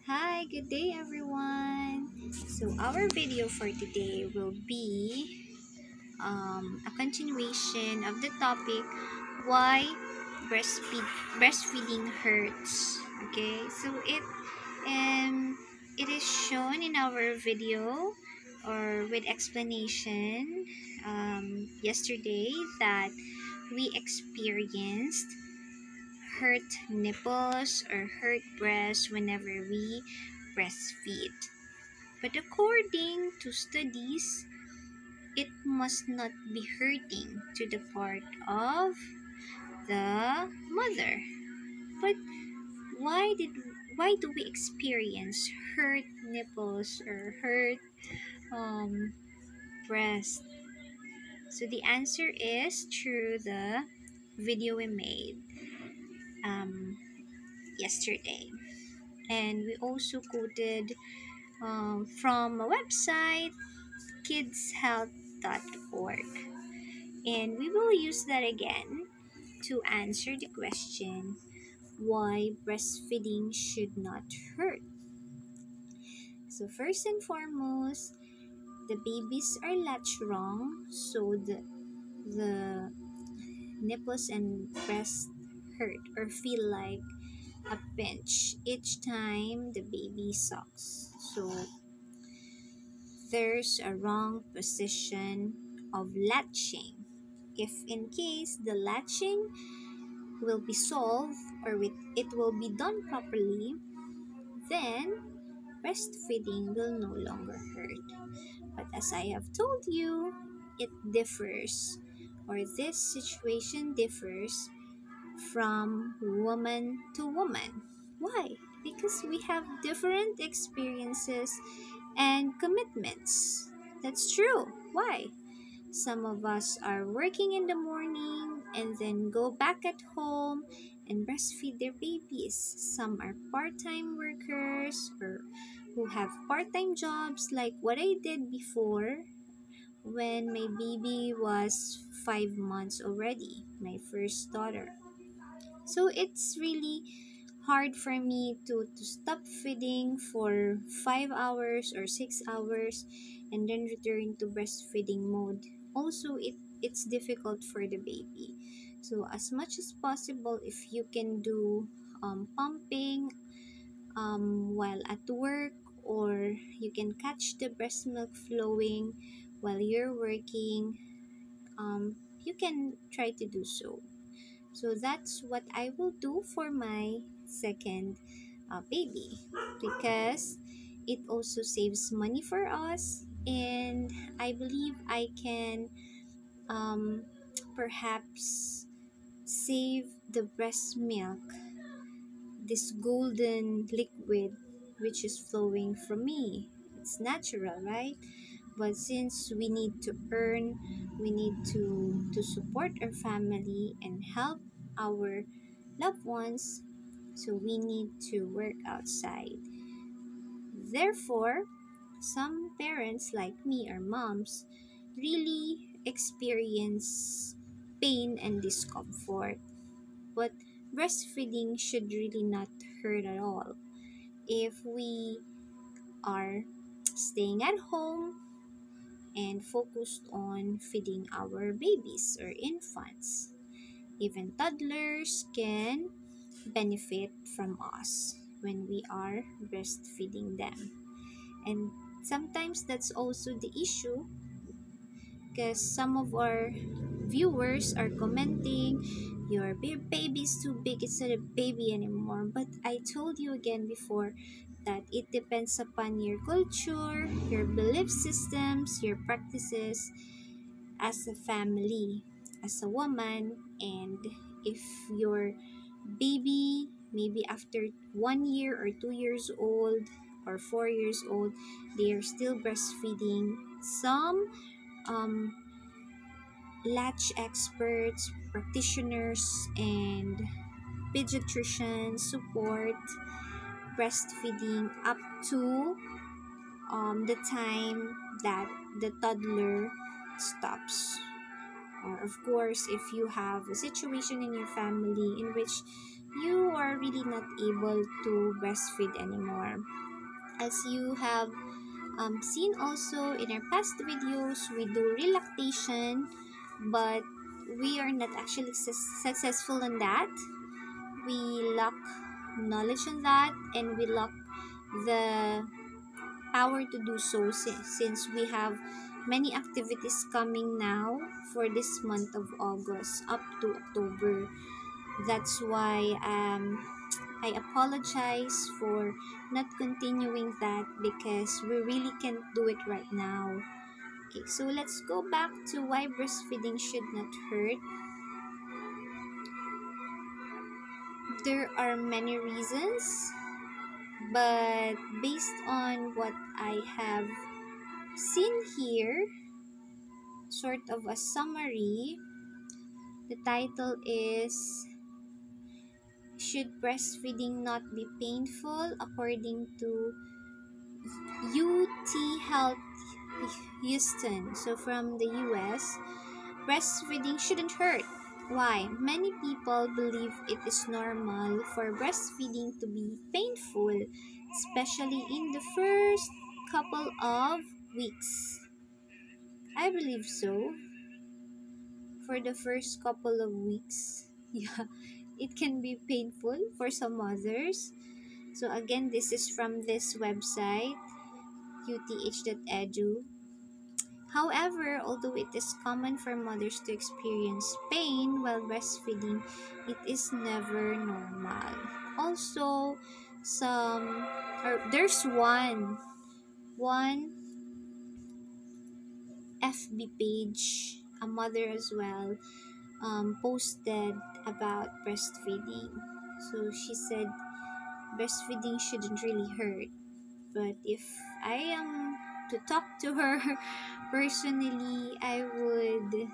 Hi, good day everyone. So our video for today will be a continuation of the topic why breastfeeding hurts. Okay, so it is shown in our video or with explanation yesterday that we experienced hurt nipples or hurt breasts whenever we breastfeed. But according to studies, it must not be hurting to the part of the mother. But why did why do we experience hurt nipples or hurt um, breast? So the answer is through the video we made um, yesterday. And we also quoted from a website, kidshealth.org. And we will use that again to answer the question why breastfeeding should not hurt. So, first and foremost, the babies are latched wrong, so the nipples and breast hurt or feel like a pinch each time the baby sucks. So, there's a wrong position of latching. If in case the latching will be solved or it will be done properly, then breastfeeding will no longer hurt. But as I have told you, it differs, or this situation differs from woman to woman. Why? Because we have different experiences and commitments. That's true. Why? Some of us are working in the morning and then go back at home and breastfeed their babies. Some are part time workers or who have part time jobs, like what I did before when my baby was 5 months already, my first daughter. So it's really hard for me to stop feeding for 5 hours or 6 hours and then return to breastfeeding mode. Also, it's difficult for the baby. So as much as possible, if you can do pumping while at work, or you can catch the breast milk flowing while you're working, you can try to do so. So that's what I will do for my second baby, because it also saves money for us, and I believe I can um, perhaps save the breast milk, this golden liquid which is flowing from me. It's natural, right? But since we need to earn, we need to support our family and help our loved ones, so we need to work outside. Therefore, some parents like me or moms really experience pain and discomfort. But breastfeeding should really not hurt at all if we are staying at home and focused on feeding our babies or infants. Even toddlers can benefit from us when we are breastfeeding them. And sometimes that's also the issue, because some of our viewers are commenting, your baby's too big, it's not a baby anymore. But I told you again before that it depends upon your culture, your belief systems, your practices as a family, as a woman. And if your baby, maybe after 1 year or 2 years old or 4 years old, they are still breastfeeding, some um, latch experts, practitioners, and pediatricians support breastfeeding up to the time that the toddler stops. Or, of course, if you have a situation in your family in which you are really not able to breastfeed anymore. As you have seen also in our past videos, we do relactation, but we are not actually successful in that. We lack knowledge on that, and we lack the power to do so, since we have many activities coming now for this month of August up to October. That's why I apologize for not continuing that, because we really can't do it right now. Okay, so let's go back to why breastfeeding should not hurt. There are many reasons, but based on what I have seen here, sort of a summary, the title is Should Breastfeeding Not Be Painful? According to UT Health Houston. So from the US, breastfeeding shouldn't hurt. Why? Many people believe it is normal for breastfeeding to be painful, especially in the first couple of weeks. I believe so. For the first couple of weeks, yeah, it can be painful for some mothers. So again, this is from this website, uth.edu. However, although it is common for mothers to experience pain while breastfeeding, it is never normal. Also, there's one FB page, a mother as well, posted about breastfeeding. So she said breastfeeding shouldn't really hurt. But if I am to talk to her personally, I would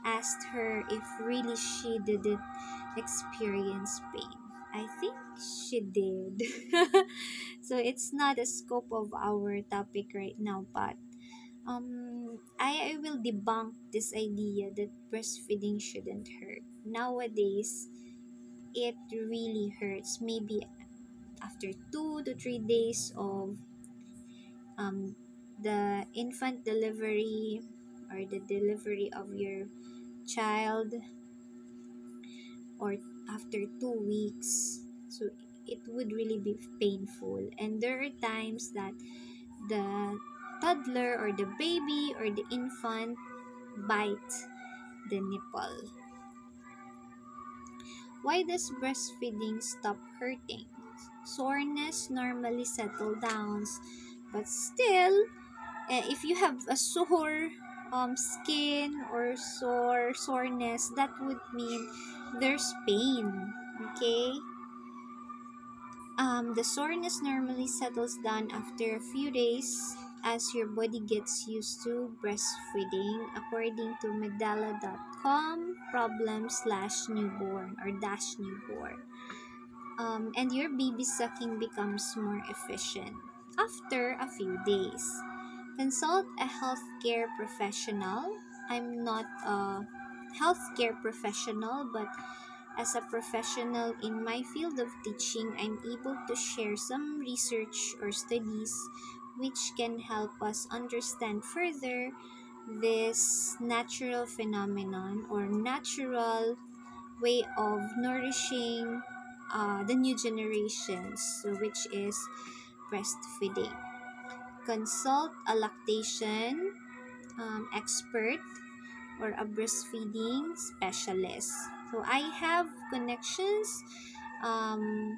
ask her if really she didn't experience pain. I think she did. So it's not a scope of our topic right now, but I will debunk this idea that breastfeeding shouldn't hurt. Nowadays, it really hurts. Maybe after 2 to 3 days of um, the infant delivery or the delivery of your child, or after 2 weeks. So it would really be painful. And there are times that the toddler or the baby or the infant bite the nipple. Why does breastfeeding stop hurting? Soreness normally settle down, but still, if you have a sore skin or soreness, that would mean there's pain. Okay. The soreness normally settles down after a few days as your body gets used to breastfeeding, according to medalla.com problem/newborn or dash newborn. And your baby sucking becomes more efficient after a few days. Consult a healthcare professional. I'm not a healthcare professional, but as a professional in my field of teaching, I'm able to share some research or studies which can help us understand further this natural phenomenon or natural way of nourishing the new generations, so which is breastfeeding. Consult a lactation expert or a breastfeeding specialist. So I have connections um,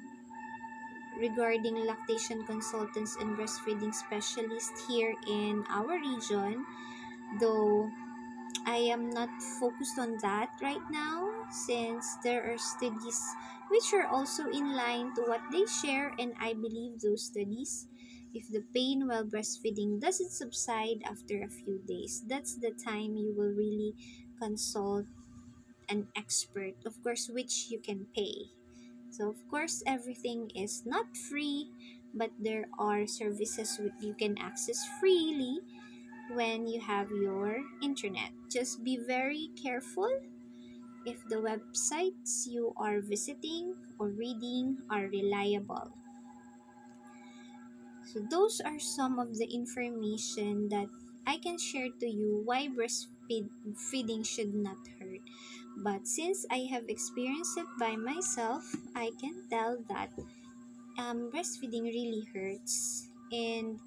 regarding lactation consultants and breastfeeding specialists here in our region, though I am not focused on that right now, since there are studies which are also in line to what they share, and I believe those studies. If the pain while breastfeeding doesn't subside after a few days, that's the time you will really consult an expert, of course, which you can pay. So, of course, everything is not free, but there are services which you can access freely when you have your internet. Just be very careful if the websites you are visiting or reading are reliable. So those are some of the information that I can share to you why breastfeeding should not hurt. But since I have experienced it by myself, I can tell that breastfeeding really hurts. And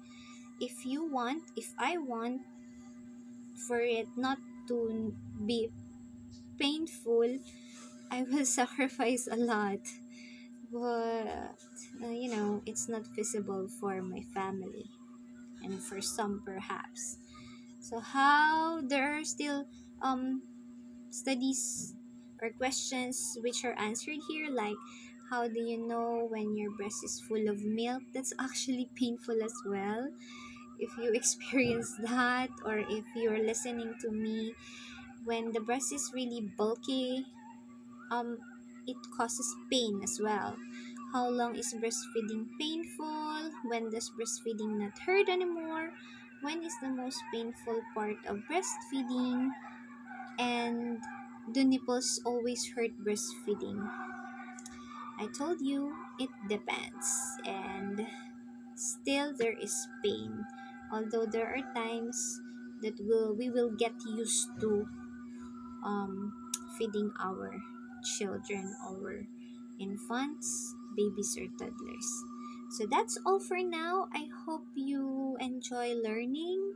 if I want for it not to be painful, I will sacrifice a lot. But, it's not feasible for my family and for some perhaps. So, how there are still um, studies or questions which are answered here, like how do you know when your breast is full of milk? That's actually painful as well. If you experience that, or if you're listening to me, when the breast is really bulky, um, it causes pain as well. How long is breastfeeding painful? When does breastfeeding not hurt anymore? When is the most painful part of breastfeeding? And do nipples always hurt breastfeeding? I told you it depends, and still there is pain. Although there are times that we will get used to um, feeding our children, our infants, babies, or toddlers. So that's all for now. I hope you enjoy learning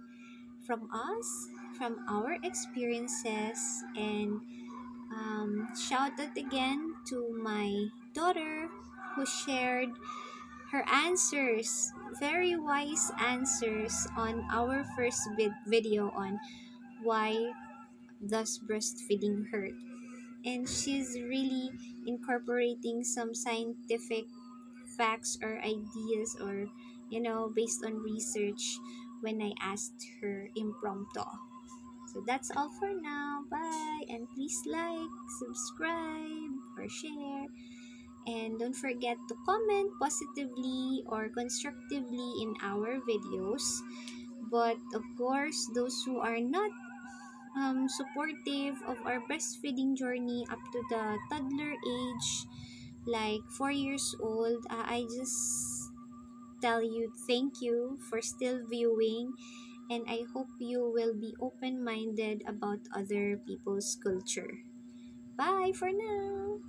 from us, from our experiences, and shout out again to my daughter who shared her answers, very wise answers on our first video on why does breastfeeding hurt. And she's really incorporating some scientific facts or ideas, or based on research when I asked her impromptu. So that's all for now. Bye, and please like, subscribe, or share, and don't forget to comment positively or constructively in our videos. But of course, those who are not supportive of our breastfeeding journey up to the toddler age, like 4 years old, I just tell you thank you for still viewing, and I hope you will be open minded about other people's culture. Bye for now.